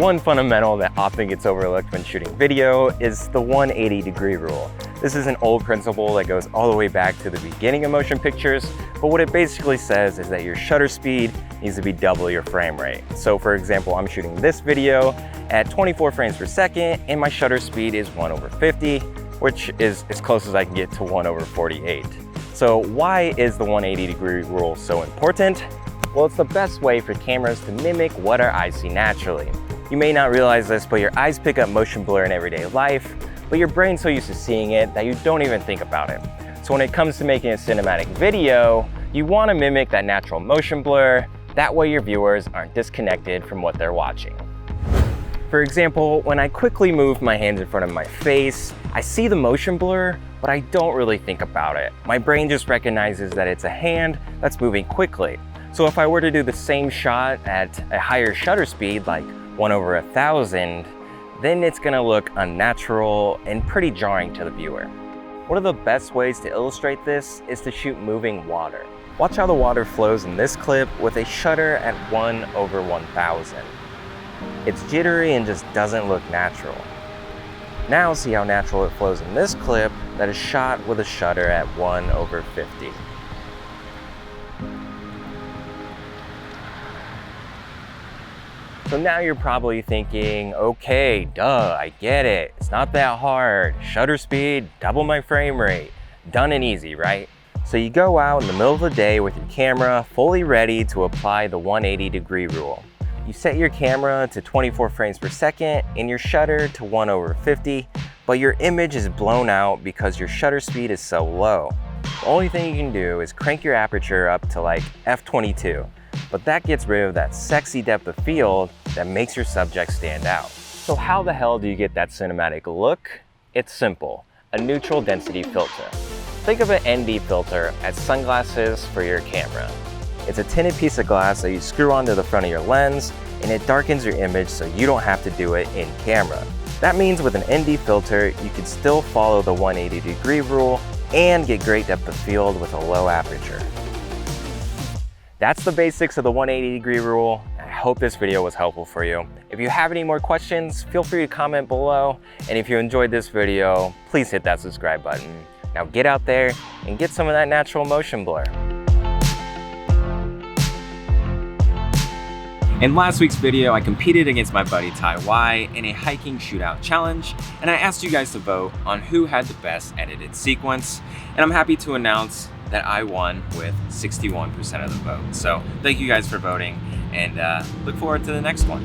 One fundamental that often gets overlooked when shooting video is the 180-degree rule. This is an old principle that goes all the way back to the beginning of motion pictures, but what it basically says is that your shutter speed needs to be double your frame rate. So for example, I'm shooting this video at 24 frames per second and my shutter speed is 1/50, which is as close as I can get to 1/48. So why is the 180-degree rule so important? Well, it's the best way for cameras to mimic what our eyes see naturally. You may not realize this, but your eyes pick up motion blur in everyday life, but your brain's so used to seeing it that you don't even think about it. So when it comes to making a cinematic video, you want to mimic that natural motion blur. That way your viewers aren't disconnected from what they're watching. For example, when I quickly move my hands in front of my face, I see the motion blur, but I don't really think about it. My brain just recognizes that it's a hand that's moving quickly. So if I were to do the same shot at a higher shutter speed, like 1/1000, then it's gonna look unnatural and pretty jarring to the viewer. One of the best ways to illustrate this is to shoot moving water. Watch how the water flows in this clip with a shutter at 1/1000. It's jittery and just doesn't look natural. Now see how natural it flows in this clip that is shot with a shutter at 1/50. So now you're probably thinking, okay, duh, I get it. It's not that hard. Shutter speed, double my frame rate. Done and easy, right? So you go out in the middle of the day with your camera fully ready to apply the 180-degree rule. You set your camera to 24 frames per second and your shutter to 1/50, but your image is blown out because your shutter speed is so low. The only thing you can do is crank your aperture up to like f22, but that gets rid of that sexy depth of field that makes your subject stand out. So how the hell do you get that cinematic look? It's simple, a neutral density filter. Think of an ND filter as sunglasses for your camera. It's a tinted piece of glass that you screw onto the front of your lens and it darkens your image so you don't have to do it in camera. That means with an ND filter, you can still follow the 180-degree rule and get great depth of field with a low aperture. That's the basics of the 180-degree rule. I hope this video was helpful for you. If you have any more questions, feel free to comment below. And if you enjoyed this video, please hit that subscribe button. Now get out there and get some of that natural motion blur. In last week's video, I competed against my buddy Tai Y in a hiking shootout challenge, and I asked you guys to vote on who had the best edited sequence, and I'm happy to announce that I won with 61% of the vote. So thank you guys for voting, and look forward to the next one.